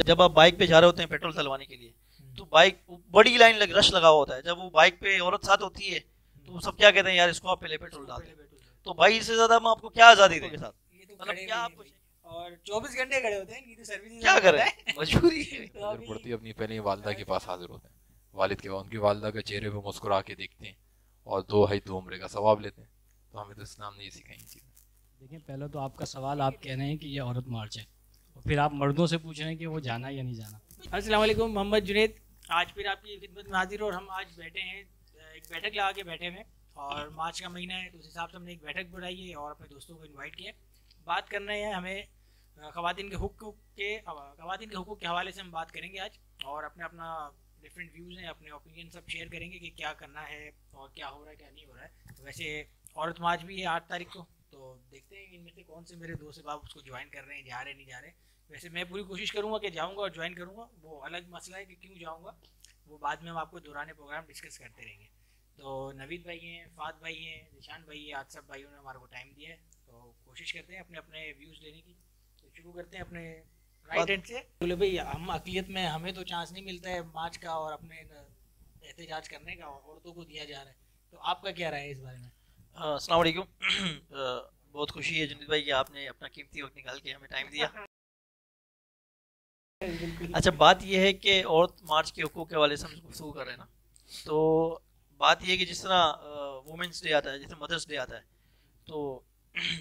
जब आप बाइक पे जा रहे होते हैं पेट्रोल डलवाने के लिए, तो बाइक बड़ी लाइन रश लगा हुआ होता है, जब वो बाइक पे औरत साथ होती है तो वो सब क्या कहते हैं, यार इसको आप पहले पेट्रोल डाल दें। तो भाई इससे ज्यादा हम आपको क्या आजादी देंगे साथ, ये तो मतलब खड़े क्या भी आपको नहीं और 24 घंटे खड़े होते हैं, इनकी तो सर्विस ही क्या समझ करें, आता है। मजबूरी है। तो ज़रूरत अभी पड़ती है अपनी पहले ही वालदा के पास हाजिर होते हैं, वालिद के बाद उनकी वालदा के चेहरे पे मुस्कुरा के देखते हैं और दो है दो उम्र का सवाब लेते हैं। तो हमें तो इस्लाम ने ये सिखाई चीज़ें। देखिए, पहले तो आपका सवाल आप कह रहे हैं कि ये औरत मार्च है, और फिर आप मर्दों से पूछ रहे हैं कि वो जाना या नहीं जाना। अस्सलाम वालेकुम, मोहम्मद जुनैद आज फिर आपकी खिदमत में हाजिर, और हम आज बैठे हैं, एक बैठक लगा के बैठे हैं, और मार्च का महीना है तो उस हिसाब से हमने एक बैठक बुलाई है और अपने दोस्तों को इनवाइट किया। बात करना है हमें ख़वातीन के हुकूक के हवाले से हम बात करेंगे आज, और अपना डिफरेंट व्यूज़ हैं, अपने ओपिनियन सब शेयर करेंगे कि क्या करना है और क्या हो रहा है क्या नहीं हो रहा है। तो वैसे औरत मार्च भी है 8 तारीख को, तो देखते हैं इनमें से कौन से मेरे दोस्त बाब उसको ज्वाइन कर रहे हैं, जा रहे नहीं जा रहे। वैसे मैं पूरी कोशिश करूँगा कि जाऊँगा और ज्वाइन करूँगा, वो अलग मसला है कि क्यों जाऊँगा, वो बाद में हम आपको दौरान प्रोग्राम डिस्कस करते रहेंगे। तो नवीद भाई हैं, फात भाई हैं, निशान भाई हैं, आज सब भाइयों ने हमारे को टाइम दिया है, तो कोशिश करते हैं अपने अपने व्यूज़ लेने की। तो शुरू करते हैं अपने राइट हैंड से। बोले भाई, हम अकलियत में हमें तो चांस नहीं मिलता है मार्च का और अपने एहतजाज करने का, औरतों को दिया जा रहा है, तो आपका क्या राय है इस बारे में? अस्सलाम वालेकुम। बहुत खुशी है जुनैद भाई कि आपने अपना कीमती वक्त निकाल के हमें टाइम दिया। अच्छा, बात यह है कि औरत मार्च के हकूक़ के हवाले से हम गुफ्तगू कर रहे हैं ना, तो बात यह है कि जिस तरह वुमेंस डे आता है, जैसे मदर्स डे आता है, तो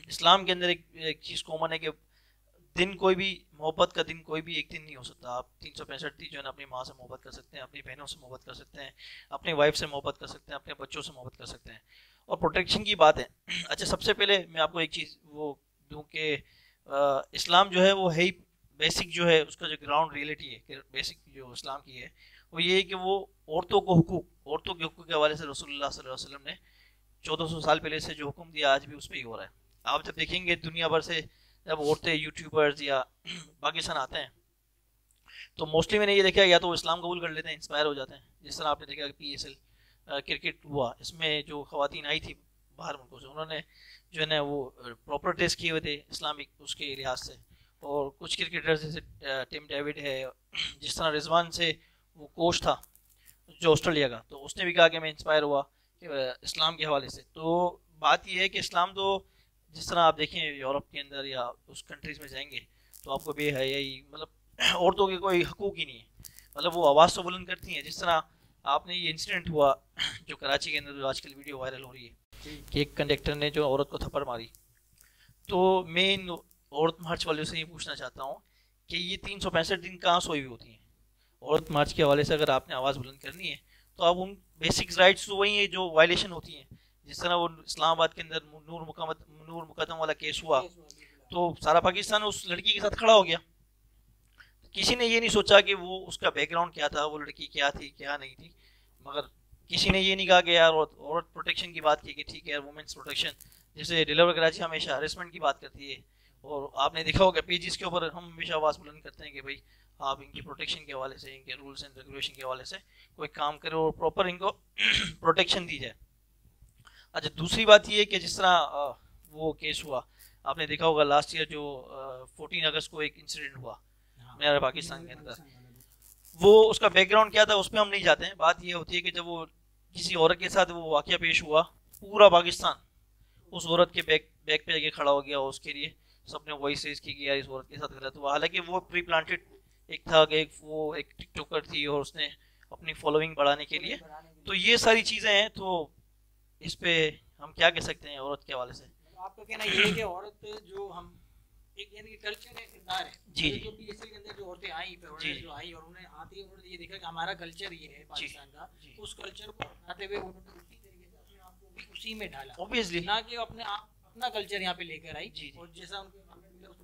इस्लाम के अंदर एक चीज़ कॉमन है कि दिन कोई भी, मोहब्बत का दिन कोई भी एक दिन नहीं हो सकता। आप 365 दिन जो है ना अपनी माँ से मोहब्बत कर सकते हैं, अपनी बहनों से मोहब्बत कर सकते हैं, अपनी वाइफ से मोहब्बत कर सकते हैं, अपने बच्चों से मोहब्बत कर सकते हैं। और प्रोटेक्शन की बात है। अच्छा, सबसे पहले मैं आपको एक चीज़ वो दूँ कि इस्लाम जो है वो है ही बेसिक, जो है उसका जो ग्राउंड रियलिटी है कि बेसिक जो इस्लाम की है वो ये है कि वो औरतों के हुकूक के हवाले से रसूलुल्लाह सल्लल्लाहु अलैहि वसल्लम ने 1400 साल पहले से जो हुक्म दिया आज भी उस पर ही हो रहा है। आप जब देखेंगे दुनिया भर से जब औरतें यूट्यूबर्स या पाकिस्तान आते हैं, तो मोस्टली मैंने ये देखा या तो वो इस्लाम कबूल कर लेते हैं, इंस्पायर हो जाते हैं। जिस तरह आपने देखा PSL क्रिकेट हुआ, इसमें जो खवातीन आई थी बाहर मुल्कों से, उन्होंने जो है ना वो प्रॉपर टेस्ट किए हुए थे इस्लामिक उसके लिहाज से। और कुछ क्रिकेटर्स जैसे टिम डेविड है, जिस तरह रिजवान से वो कोच था जो ऑस्ट्रेलिया का, तो उसने भी कहा कि मैं इंस्पायर हुआ इस्लाम के हवाले से। तो बात यह है कि इस्लाम तो जिस तरह आप देखें यूरोप के अंदर या उस कंट्रीज़ में जाएंगे तो आपको बेहयाई, मतलब औरतों के कोई हकूक़ ही नहीं है, मतलब वो आवाज़ तो बुलंद करती हैं। जिस तरह आपने ये इंसिडेंट हुआ जो कराची के अंदर जो आजकल वीडियो वायरल हो रही है कि एक कंडक्टर ने जो औरत को थप्पड़ मारी, तो मैं इन औरत मार्च वालों से ये पूछना चाहता हूँ कि ये 365 दिन कहाँ सोई हुई होती हैं? औरत मार्च के हवाले से अगर आपने आवाज़ बुलंद करनी है तो आप उन बेसिक राइट्स तो वही है जो वायलेशन होती हैं। जिस तरह वो इस्लामाबाद के अंदर नूर मुकदम वाला केस हुआ, तो सारा पाकिस्तान उस लड़की के साथ खड़ा हो गया। किसी ने ये नहीं सोचा कि वो उसका बैकग्राउंड क्या था, वो लड़की क्या थी क्या नहीं थी, मगर किसी ने ये नहीं कहा कि यार औरत प्रोटेक्शन की बात की कि ठीक है यार वुमेन्स प्रोटेक्शन। जैसे डिलीवर कराची हमेशा हरेसमेंट की बात करती है, और आपने देखा होगा पेजेस के ऊपर हम हमेशा आवाज़ बुलंद करते हैं कि भाई आप इनकी प्रोटेक्शन के हवाले से, इनके रूल्स एंड रेगुलेशन के हवाले से कोई काम करो और प्रॉपर इनको प्रोटेक्शन दी जाए। अच्छा, दूसरी बात ये है कि जिस तरह वो केस हुआ, आपने देखा होगा लास्ट ईयर जो 14 अगस्त को एक इंसिडेंट हुआ मेरे पाकिस्तान के अंदर, वो उसका बैकग्राउंड क्या था उस पर हम नहीं जाते हैं। बात ये होती है कि जब वो किसी औरत के साथ वो वाक़या पेश हुआ, पूरा पाकिस्तान उस औरत के बैक पे जाके खड़ा हो गया, और उसके लिए सबने वॉइस रेज की कि यार इस औरत के साथ गलत हुआ। हालांकि वो प्री प्लांटेड एक था कि वो एक टिकटॉकर थी और उसने अपनी फॉलोइंग बढ़ाने के लिए, तो ये सारी चीज़ें हैं। तो इस पे हम क्या कह सकते हैं औरत के हवाले से? आपका कहना ये है कि औरत जो हम एक यानी कि कल्चर है, किरदार है जी जो PSL के अंदर जो औरतें आई, जो आई और उन्हें आती है, उन्होंने ये देखा कि हमारा कल्चर ये है पाकिस्तान का, उस कल्चर को अपनाते हुए उन्होंने उसी तरीके से अपने आप को भी उसी में ढाला, ऑब्वियसली, ना कि अपने आप अपना कल्चर यहाँ पे लेकर आई। जी और जैसा उनको मिला उस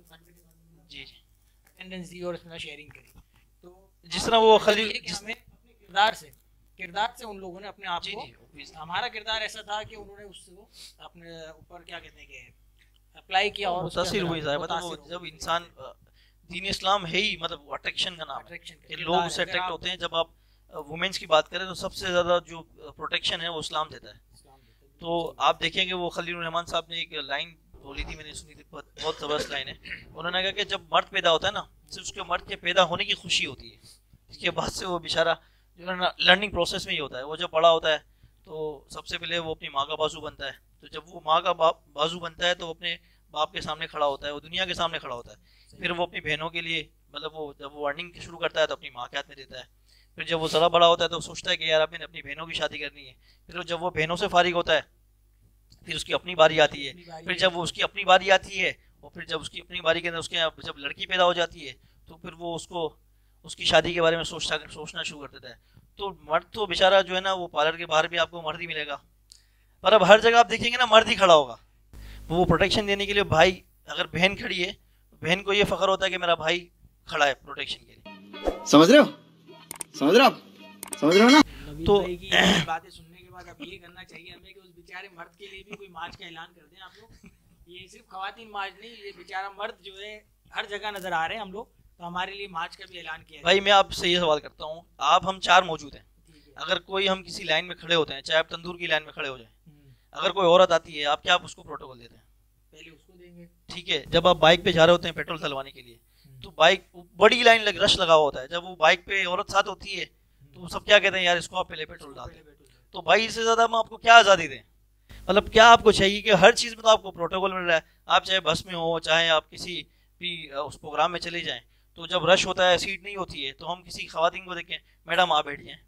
जी अटेंडेंस दी और इसमें शेयरिंग करी। तो जिस तरह वो खलील हमें अपने किरदार से उन लोगों ने अपने आप को, हमारा किरदार ऐसा था कि उन्होंने उसको अपने ऊपर क्या कहते हैं कि अप्लाई किया और मुतासिर हुई साहब। मतलब वो जब इंसान दीन इस्लाम है ही, मतलब अट्रैक्शन का नाम है कि लोग उससे अट्रैक्ट होते हैं। जब आप वुमेन्स की बात करें तो सबसे ज़्यादा जो प्रोटेक्शन है वो इस्लाम देता है। तो आप देखेंगे वो खलील रहमान साहब ने एक लाइन बोली थी, मैंने सुनी थी, बहुत बहुत ज़बरदस्त लाइन है। उन्होंने कहा कि जब मर्द पैदा होता है ना, सिर्फ उसके मर्द के पैदा होने की खुशी होती है, इसके बाद से वो बेचारा जो है ना लर्निंग प्रोसेस में ही होता है। वो जब बड़ा होता है तो सबसे पहले वो अपनी माँ का बाजू बनता है, तो जब वो माँ का बाजू बनता है तो वो अपने बाप के सामने खड़ा होता है, वो दुनिया के सामने खड़ा होता है। फिर वो अपनी बहनों के लिए, मतलब वो जब वो अर्निंग शुरू करता है तो अपनी माँ के हाथ में देता है। फिर जब वो ज़रा बड़ा होता है तो सोचता है कि यार मैंने अपनी बहनों की शादी करनी है। फिर जब वो बहनों से फारिग होता है फिर उसकी अपनी बारी आती है। फिर जब वो उसकी अपनी बारी आती है और फिर जब उसकी अपनी बारी के अंदर उसके जब लड़की पैदा हो जाती है तो फिर वो उसको उसकी शादी के बारे में सोचना शुरू कर देता है। तो मर्द तो बेचारा जो है ना, वो पार्लर के बाहर भी आपको मर्द ही मिलेगा, पर अब हर जगह आप देखेंगे ना मर्द ही खड़ा होगा। वो प्रोटेक्शन देने के लिए, भाई अगर बहन खड़ी है तो बहन को ये फख्र होता है कि मेरा भाई खड़ा है प्रोटेक्शन के लिए। समझ रहे हो? समझ रहे हो आप? समझ रहे हो ना? तो बातें सुनने के बाद अब ये करना चाहिए हमें कि उस बेचारे मर्द के लिए भी कोई मार्च का ऐलान कर दें आप लोग। ये सिर्फ खवातीन मार्च नहीं, ये बेचारा मर्द जो है हर जगह नजर आ रहे हैं हम लोग, तो हमारे लिए मार्च का भी ऐलान किया भाई मैं आपसे ये सवाल करता हूँ, आप हम चार मौजूद हैं, अगर कोई हम किसी लाइन में खड़े होते हैं, चाहे आप तंदूर की लाइन में खड़े हो जाए, अगर कोई औरत आती है, आप क्या उसको प्रोटोकॉल देते हैं? पहले उसको देंगे। ठीक है, जब आप बाइक पे जा रहे होते हैं पेट्रोल डलवाने के लिए, तो बाइक बड़ी लाइन रश लगा हुआ होता है, जब वो बाइक पे औरत साथ होती है तो सब क्या कहते हैं, यार इसको आप पहले पेट्रोल डाल दें। तो भाई इससे ज्यादा हम आपको क्या आज़ादी दें? मतलब क्या आपको चाहिए कि हर चीज़ में तो आपको प्रोटोकॉल मिल रहा है, आप चाहे बस में हो, चाहे आप किसी भी उस प्रोग्राम में चले जाएं, तो जब रश होता है, सीट नहीं होती है, तो हम किसी खवातीन को देखें, मैडम आप बैठ जाएं,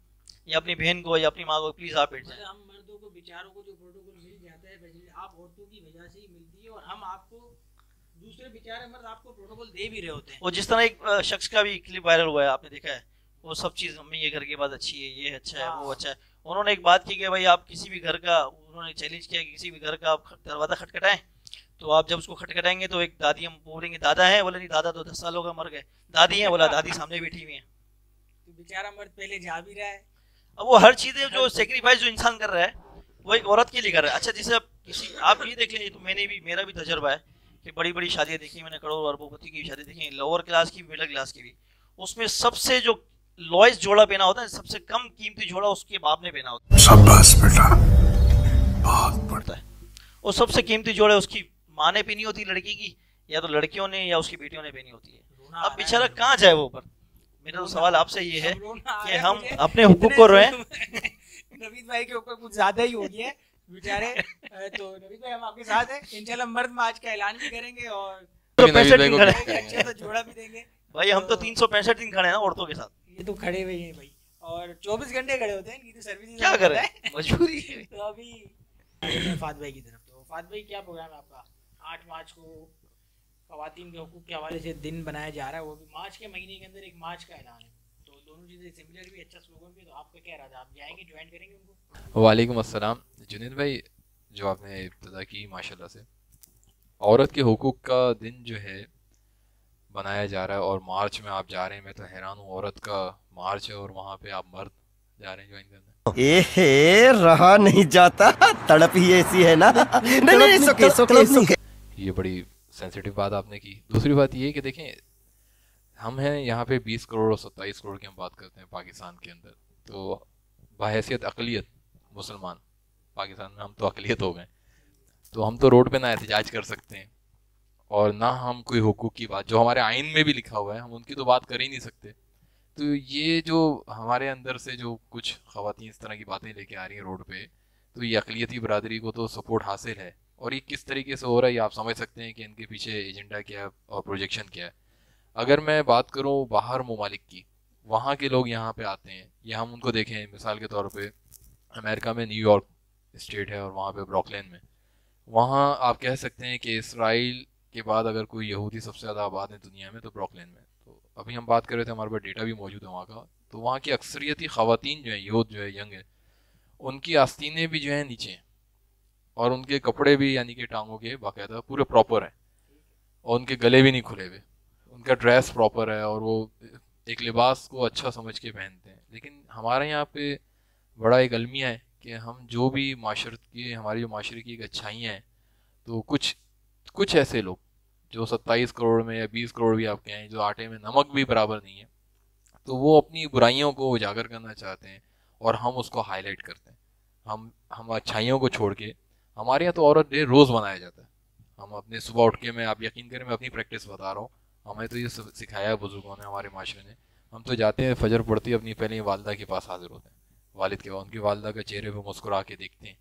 या अपनी बहन को या अपनी माँ को प्लीज़ आप बैठ जाएं। हम मर्दों को बेचारों को जो प्रोटोकॉल मिल जाता है आप औरतों की वजह से ही मिलती है, और हम आपको दूसरे बेचारे मर्द आपको प्रोटोकॉल दे भी रहे होते हैं। और जिस तरह एक शख्स का भी क्लिप वायरल हुआ है, आपने देखा है, वो सब चीज़ मम्मी ये घर के बाद अच्छी है, ये अच्छा है, वो अच्छा है। उन्होंने एक बात की कि भाई आप किसी भी घर का, उन्होंने चैलेंज किया कि किसी भी घर का आप दरवाज़ा खटखटाएं, तो आप जब उसको खटखटाएंगे तो एक दादी, हम बोलेंगे दादा है, बोले नहीं दादा तो 10 साल हो गए मर गए, दादी है, बोला दादी सामने बैठी हुई है। तो बेचारा मर्द पहले जा भी रहा है। अब वो हर चीज़ें जो सेक्रीफाइस जो इंसान कर रहा है वो एक औरत के लिए कर रहा है। अच्छा जैसे आप ये देख लीजिए, तो मेरा भी तजर्बा है कि बड़ी बड़ी शादियाँ देखी मैंने, करोड़ अरबोपति की शादी देखी, लोअर क्लास की, मिडिल क्लास की भी, उसमें सबसे जो लॉयस्ट जोड़ा पहना होता है, सबसे कम कीमती जोड़ा उसके बाप ने पहना होता है। शाबाश बेटा, बहुत बढ़ता है। और सबसे कीमती जोड़ा उसकी माँ ने पहनी होती है लड़की की, या तो लड़कियों ने या उसकी बेटियों ने पहनी होती है। अब बेचारा कहाँ जाए वो ऊपर? मेरा तो सवाल आपसे ये है कि हम अपने हुकूक को रोएं। नवीद भाई के ऊपर कुछ ज्यादा ही हो गया है बेचारे। तो नवीद भाई हम आपके साथ हैं, इंशाल्लाह मर्द मार्च का ऐलान भी करेंगे और 365 दिन खड़े, अच्छा सा जोड़ा भी देंगे भाई। हम तो 365 दिन खड़े हैं ना औरतों के साथ। ये तो खड़े हुए हैं भाई, और 24 घंटे खड़े होते हैं, इनकी तो सर्विस क्या करें, मजबूरी है। तो अभी फात भाई की तरफ, तो फात भाई क्या प्रोग्राम है आपका? 8 मार्च को खवातीन के हुकूक के हवाले से दिन बनाया जा रहा है, वो भी मार्च के महीने के अंदर एक मार्च का ऐलान है, तो दोनों चीज़ें सिमिलर भी, अच्छा स्लोगन भी। तो आपका क्या इरादा, आप जाएंगे, ज्वाइन करेंगे उनको? वालेकुम अस्सलाम। जुनैद भाई, जो आपने इब्तिदा की माशाल्लाह से, औरत के हुकूक का दिन जो है बनाया जा रहा है और मार्च में आप जा रहे हैं, मैं तो हैरान हूँ। औरत का मार्च है और वहाँ पे आप मर्द जा रहे हैं ज्वाइन करने। ए रहा नहीं जाता, तड़प ही ऐसी है ना। नहीं, ये बड़ी सेंसिटिव बात आपने की। दूसरी बात ये कि देखें, हम हैं यहाँ पे 20 करोड़ और 27 करोड़ की हम बात करते हैं पाकिस्तान के अंदर, तो बहैसियत अक़लियत मुसलमान पाकिस्तान में हम तो अक़लियत हो गए, तो हम तो रोड पे ना एहतजाज कर सकते हैं और ना हम कोई हुकूक की बात जो हमारे आइन में भी लिखा हुआ है, हम उनकी तो बात कर ही नहीं सकते। तो ये जो हमारे अंदर से जो कुछ ख़वातीन इस तरह की बातें लेके आ रही हैं रोड पे, तो ये अक़लियती बरादरी को तो सपोर्ट हासिल है, और ये किस तरीके से हो रहा है ये आप समझ सकते हैं कि इनके पीछे एजेंडा क्या है और प्रोजेक्शन क्या है। अगर मैं बात करूँ बाहर ममालिक की, वहाँ के लोग यहाँ पे आते हैं, या हम उनको देखें मिसाल के तौर पे अमेरिका में न्यूयॉर्क स्टेट है और वहाँ पे ब्रुकलिन में, वहाँ आप कह सकते हैं कि इसराइल के बाद अगर कोई यहूदी सबसे ज़्यादा आबाद है दुनिया में तो ब्रुकलिन में। तो अभी हम बात कर रहे थे, हमारे पास डेटा भी मौजूद है वहाँ का, तो वहाँ की अक्सरियती ख़वातीन जो है, यूथ जो है, यंग है, उनकी आस्तीनें भी जो है नीचे हैं और उनके कपड़े भी यानी कि टांगों के बाकायदा पूरे प्रॉपर हैं और उनके गले भी नहीं खुले हुए, उनका ड्रेस प्रॉपर है और वो एक लिबास को अच्छा समझ के पहनते हैं। लेकिन हमारे यहाँ पे बड़ा एक अलमिया है कि हम जो भी माशरत की, हमारी जो माशरे की एक अच्छाइयाँ हैं, तो कुछ ऐसे लोग जो 27 करोड़ में या 20 करोड़ भी आप कहें, जो आटे में नमक भी बराबर नहीं है, तो वो अपनी बुराइयों को उजागर करना चाहते हैं और हम उसको हाईलाइट करते हैं। हम अच्छाइयों को छोड़ के, हमारे यहाँ तो औरत डे रोज़ मनाया जाता है, हम अपने सुबह उठ के, मैं आप यकीन करें मैं अपनी प्रैक्टिस बता रहा हूँ, हमें तो ये सिखाया है बुजुर्गों ने, हमारे माशरे ने। हम तो जाते हैं फजर पढ़ती अपनी पहले ही वालदा के पास हाजिर होते हैं, वालिद के बाद उनकी वालदा के चेहरे पे मुस्कुरा के देखते हैं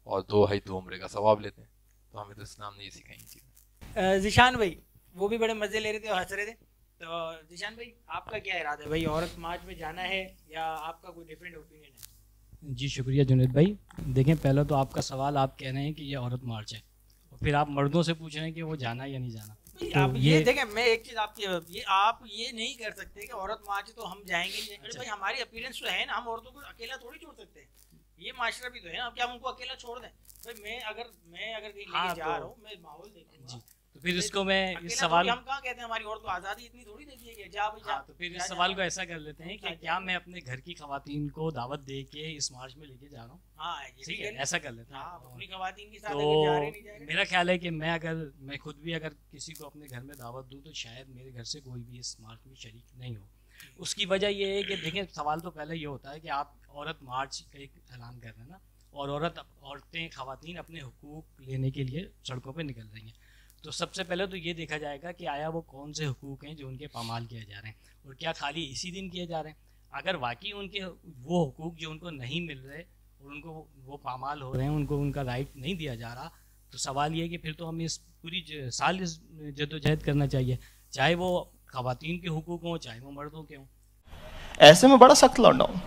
और 2 हज 2 उम्रे का सवाब लेते हैं। तो हमें तो इस्लाम ने ये सिखाई चीज़ें। जिशान भाई वो भी बड़े मज़े ले रहे थे और हंस रहे थे, तो जिशान भाई आपका क्या इरादा है भाई, औरत मार्च में जाना है या आपका कोई डिफरेंट ओपिनियन है? जी शुक्रिया जुनैद भाई। देखें, पहले तो आपका सवाल आप कह रहे हैं कि ये औरत मार्च है, और फिर आप मर्दों से पूछ रहे हैं कि वो जाना या नहीं जाना। तो आप ये देखें, मैं एक चीज़ आपकी, आप ये नहीं कर सकते कि औरत मार्च तो हम जाएंगे नहीं। अरे भाई हमारी अपीयरेंस तो है ना, हम औरतों को अकेला थोड़ी छोड़ सकते हैं, ये माशरा भी तो है ना, अब क्या हम उनको अकेला छोड़ दें? भाई मैं अगर कहीं लेके जा रहा हूँ, मैं माहौल देखूंगा, तो फिर इसको मैं इस अकेला सवाल थोड़ी हम कहाँ कहते हैं हमारी औरत को आज़ादी इतनी थोड़ी दे दी है कि जा भाई जा। तो फिर इस सवाल को ऐसा कर लेते हैं कि क्या मैं अपने घर की खवातीन को दावत दे के इस मार्च में लेके जा रहा हूँ? हाँ ये ठीक है, ऐसा कर लेते हैं। अपनी खवातीन के साथ अगर जा रहे नहीं जा तो रहे। मेरा ख्याल है कि मैं खुद भी अगर किसी को अपने घर में दावत दूं तो शायद मेरे घर से कोई भी इस मार्च में शरीक नहीं हो। उसकी वजह ये है कि देखें, सवाल तो पहले ये होता है कि आप औरत मार्च का एक ऐलान कर रहे हैं ना, और औरतें खवातीन अपने हुकूक लेने के लिए सड़कों पर निकल रही हैं। तो सबसे पहले तो ये देखा जाएगा कि आया वो कौन से हुकूक हैं जो उनके पामाल किए जा रहे हैं, और क्या खाली इसी दिन किए जा रहे हैं। अगर वाकई उनके वो हुकूक जो उनको नहीं मिल रहे और उनको वो पामाल हो रहे हैं, उनको उनका राइट नहीं दिया जा रहा, तो सवाल ये है कि फिर तो हमें इस पूरी साल इस जद्दोजहद करना चाहिए, चाहे वो खवातीन के हुकूक हों चाहे वो मर्दों के हों। ऐसे में बड़ा सख्त लौंडा हूं,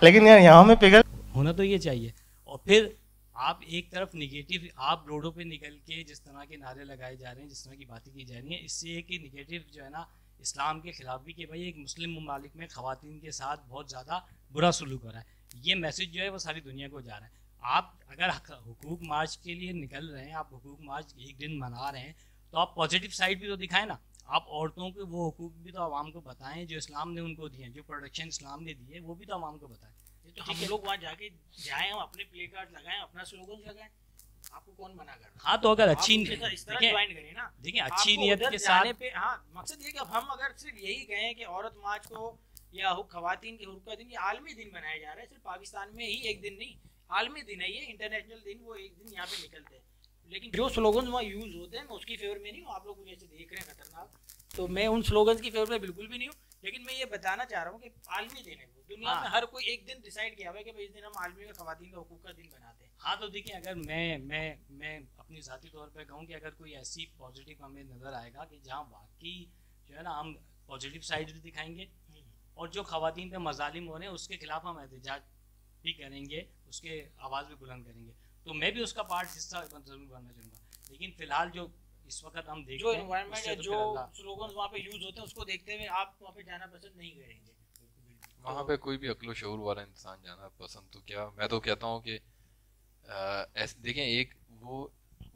लेकिन यार यहाँ में पिघल होना तो ये चाहिए। और फिर आप एक तरफ निगेटिव, आप रोडों पे निकल के जिस तरह के नारे लगाए जा रहे हैं, जिस तरह की बातें की जा रही हैं, इससे एक निगेटिव जो है ना इस्लाम के खिलाफ भी कि भाई एक मुस्लिम ममालिक में ख़वातीन के साथ बहुत ज़्यादा बुरा सलूक हो रहा है, ये मैसेज जो है वो सारी दुनिया को जा रहा है। आप अगर हुकूक मार्च के लिए निकल रहे हैं, आप हुकूक मार्च एक दिन मना रहे हैं, तो आप पॉजिटिव साइड भी तो दिखाएं ना। आप औरतों के वो हुकूक भी तो आवाम को बताएं जो इस्लाम ने उनको दिए हैं, जो प्रोटेक्शन इस्लाम ने दी है वो भी तो आवाम को बताएं। तो हम लोग वहाँ जाके जाएं, हम अपने प्ले कार्ड लगाएं, अपना स्लोगन लगाएं, आपको कौन मना कर रहा है? हाँ, तो अगर अच्छी इस तरह ज्वाइन करें ना, देखिए अच्छी नियत के साथ पे। हाँ, मकसद ये कि अब हम अगर सिर्फ यही कहें कि औरत मार्च को या खवातीन के हुकूक का दिन, ये आलमी दिन मनाया जा रहा है, सिर्फ पाकिस्तान में ही एक दिन नहीं, आलमी दिन है ये, इंटरनेशनल दिन, वो एक दिन यहाँ पे निकलते हैं। लेकिन जो स्लोगन वहाँ यूज़ होते हैं मैं उसकी फेवर में नहीं हूँ, आप लोग मुझे ऐसे देख रहे हैं खतरनाक, तो मैं उन स्लोगन की फेवर में बिल्कुल भी नहीं हूँ। लेकिन मैं ये बताना चाह रहा हूँ कि आलमी दिन है वो, दुनिया में हर कोई एक दिन डिसाइड किया हुआ है कि भाई इस दिन हम आलमी में खवातीन का हुकूक का दिन बनाते हैं। हाँ, तो देखिए अगर मैं अपनी ज़ाती तौर पर कहूँ कि अगर कोई ऐसी पॉजिटिव हमें नज़र आएगा कि जहाँ वाकई जो है ना हम पॉजिटिव साइड भी दिखाएंगे, और जो खवातीन पे मजालिम हो रहे हैं उसके खिलाफ हम एहतजाज भी करेंगे, उसके आवाज़ भी बुलंद करेंगे, तो मैं भी उसका पार्ट हिस्सा जरूर बनना चाहूँगा। लेकिन फिलहाल जो इस वक्त हम देखते जो हैं एनवायरनमेंट है, जो स्लोगन्स वहाँ पे यूज होते हैं, उसको देखते हुए आप वहाँ पे जाना पसंद नहीं करेंगे। वहाँ पे कोई भी अक्लो शऊर वाला इंसान जाना पसंद तो क्या, मैं तो कहता हूँ कि ऐसे देखें, एक वो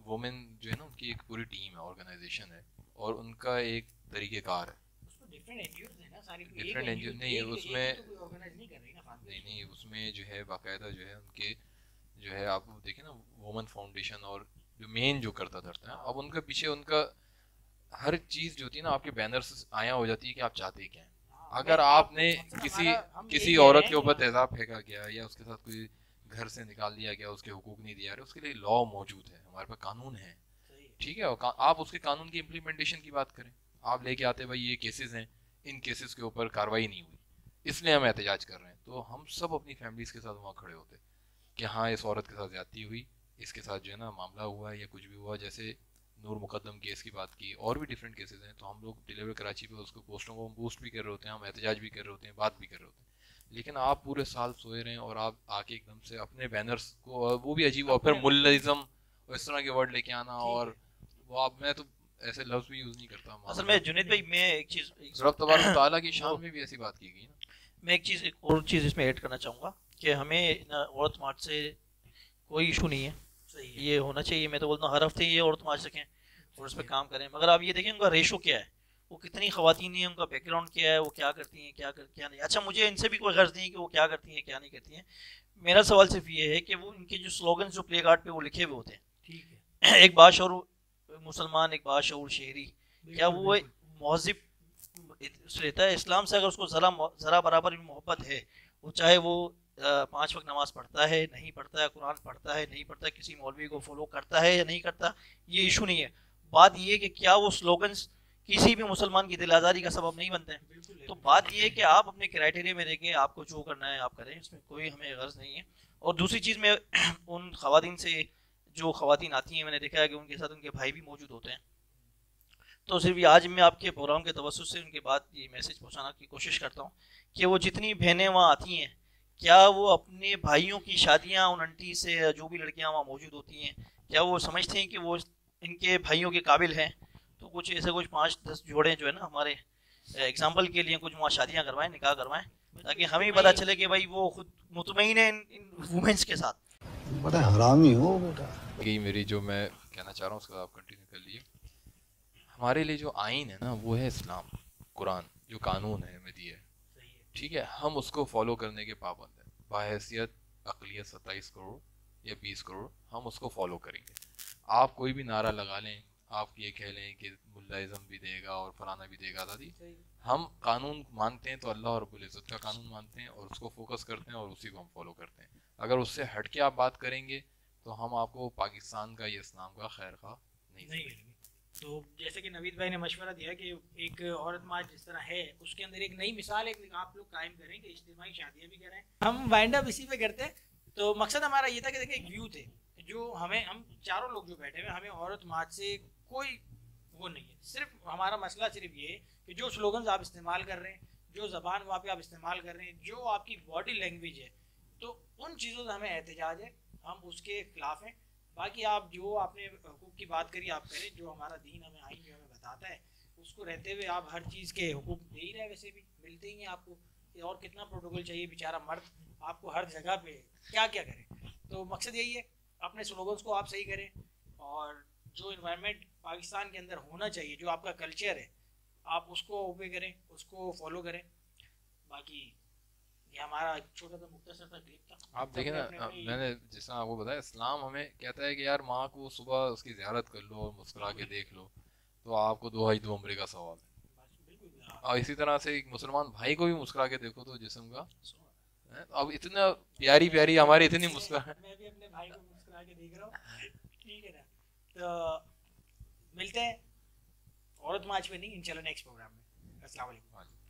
वुमेन जो है ना उनकी एक पूरी टीम है, ऑर्गेनाइजेशन है, और उनका एक तरीक़ेकार है। डिफरेंट एनजीओज है ना सारी, डिफरेंट एनजीओ नहीं है उसमें, नहीं नहीं उसमें जो है बाकायदा जो है उनके जो है, आप देखें ना वुमेन फाउंडेशन और जो मेन जो करता धरता है, अब उनके पीछे उनका हर चीज़ जो होती है ना, आपके बैनर्स आया हो जाती है कि आप चाहते क्या हैं। अगर आपने किसी औरत के ऊपर तेजाब फेंका गया या उसके साथ कोई घर से निकाल दिया गया, उसके हुकूक नहीं दिया रहे, उसके लिए लॉ मौजूद है, हमारे पास कानून है, ठीक है। और आप उसके कानून की इम्प्लीमेंटेशन की बात करें, आप लेके आते भाई ये केसेस हैं, इन केसेस के ऊपर कार्रवाई नहीं हुई, इसलिए हम एहतजाज कर रहे हैं, तो हम सब अपनी फैमिलीज के साथ वहाँ खड़े होते कि हाँ इस औरत के साथ ज्यादती हुई, इसके साथ जो है ना मामला हुआ या कुछ भी हुआ, जैसे नूर मुकद्दम केस की बात की, और भी डिफरेंट केसेस हैं, तो हम लोग डिलीवर कराची पे उसको पोस्टों को बूस्ट भी कर रहे होते हैं, हम एहतजाज भी कर रहे होते हैं, बात भी कर रहे होते हैं। लेकिन आप पूरे साल सोए रहे हैं और आप आके एकदम से अपने बैनर्स को, वो भी अजीब, और फिर मुल्लिज्म और इस तरह के वर्ड लेके आना, और वो आप, मैं तो ऐसे लफ्ज़ भी यूज़ नहीं करता। असल में जुनैद भाई, मैं एक चीज़ रब तबारक तआला की शान में भी ऐसी बात की गई ना, मैं एक और चीज़ इसमें ऐड करना चाहूँगा कि हमें औरत मार्च से कोई इशू नहीं है, ये होना चाहिए। मैं तो बोलता हूँ हर हफ्ते ये औरत मार्च रखें और उस पर काम करें, मगर आप ये देखें उनका रेशो क्या है, वो कितनी ख़वातीन हैं, उनका बैकग्राउंड क्या है, वो क्या करती हैं, क्या नहीं। अच्छा, मुझे इनसे भी कोई गर्ज नहीं है कि वो क्या करती हैं क्या नहीं करती हैं, मेरा सवाल सिर्फ ये है कि वो इनके जो स्लोगन जो प्ले कार्ड पे वो लिखे हुए होते हैं, ठीक है, एक बाशऊर मुसलमान, एक बाशऊर शहरी, क्या वो महज़िब रहता है इस्लाम से? अगर उसको ज़रा बराबर भी मोहब्बत है, वो चाहे वो 5 वक्त नमाज पढ़ता है नहीं पढ़ता है, कुरान पढ़ता है नहीं पढ़ता, किसी मौलवी को फॉलो करता है या नहीं करता, ये इशू नहीं है। बात ये है कि क्या वो स्लोगन्स किसी भी मुसलमान की दिल आज़ारी का सबब नहीं बनते हैं। तो बात ये है कि आप अपने क्राइटेरिया में रह के आपको जो करना है आप करें, इसमें कोई हमें गर्ज नहीं है। और दूसरी चीज़ में उन ख़वातीन से, जो ख़वातीन आती हैं, मैंने देखा है कि उनके साथ उनके भाई भी मौजूद होते हैं। तो सिर्फ ये आज मैं आपके प्रोग्राम के तवज्जुह से उनके बाद ये मैसेज पहुंचाना की कोशिश करता हूँ कि वो जितनी बहनें वहाँ आती हैं, क्या वो अपने भाइयों की शादियाँ उन आंटी से, जो भी लड़कियाँ वहाँ मौजूद होती हैं, क्या वो समझते हैं कि वो इनके भाइयों के काबिल हैं? तो कुछ ऐसे कुछ 5-10 जोड़े जो है ना हमारे एग्जाम्पल के लिए कुछ वहाँ शादियाँ करवाएं, निकाह करवाएं, ताकि हमें भी पता चले कि भाई वो खुद मुतमईन है इन वुमेन्स के साथ। बड़ा हरामी हो बेटा। यही मेरी जो मैं कहना चाह रहा हूँ उसका आप कंटिन्यू कर लीजिए। हमारे लिए जो आइन है ना वो है इस्लाम, कुरान जो कानून है हमें दिया है, ठीक है, हम उसको फॉलो करने के पाबंद हैं। बाहैसियत अक़लियत 27 करोड़ या 20 करोड़ हम उसको फॉलो करेंगे। आप कोई भी नारा लगा लें, आप ये कह लें कि मुल्लाइज़म भी देगा और फलाना भी देगा दादी, हम कानून मानते हैं तो अल्लाह और रब्बुल इज़्ज़त का कानून मानते हैं और उसको फोकस करते हैं और उसी को हम फॉलो करते हैं। अगर उससे हट के आप बात करेंगे तो हम आपको पाकिस्तान का या इस्लाम का खैर खा नहीं करेंगे। तो जैसे कि नवीद भाई ने मशवरा दिया कि एक औरत मार्च जिस तरह है उसके अंदर एक नई मिसाल एक आप लोग कायम करें कि इज्तिमाई शादियाँ भी करें। हम वाइंड अप इसी पे करते हैं। तो मकसद हमारा ये था कि देखिए एक व्यू थे जो हमें, हम चारों लोग जो बैठे हुए, हमें औरत मार्च से कोई वो नहीं है। सिर्फ हमारा मसला सिर्फ ये है कि जो स्लोगन्स आप इस्तेमाल कर रहे हैं, जो ज़बान वहाँ पे आप इस्तेमाल कर रहे हैं, जो आपकी बॉडी लैंग्वेज है, तो उन चीज़ों से हमें एहतजाज है, हम उसके खिलाफ हैं। बाकी आप जो आपने हुकूक की बात करी आप करें, जो हमारा दीन हमें आइन जो हमें बताता है उसको रहते हुए आप हर चीज़ के हुकूक दे ही रहे, वैसे भी मिलते ही हैं आपको, और कितना प्रोटोकॉल चाहिए, बेचारा मर्द आपको हर जगह पे क्या क्या करे। तो मकसद यही है, अपने स्लोगन्स को आप सही करें और जो इन्वायरमेंट पाकिस्तान के अंदर होना चाहिए, जो आपका कल्चर है, आप उसको ओबे करें, उसको फॉलो करें। बाकी ये हमारा छोटा सा मुख्तसर सा क्लिप था। आप देखें ना, मैंने जिस तरह आपको बताया, इस्लाम हमें कहता है कि यार माँ को सुबह उसकी ज़ियारत कर लो और मुस्कुरा के देख लो तो आपको 2 हज 2 उम्रे का सवाल है। और इसी तरह से एक मुसलमान भाई को भी मुस्कुरा के देखो तो जिस्म का है। अब इतना प्यारी प्यारी हमारी इतनी मुस्कुरा, मैं भी अपने भाई को मुस्कुरा के देख रहा हूँ, ठीक है ना। तो मिलते हैं औरत मार्च में नहीं, इंशाल्लाह नेक्स्ट प्रोग्राम में। अस्सलाम वालेकुम।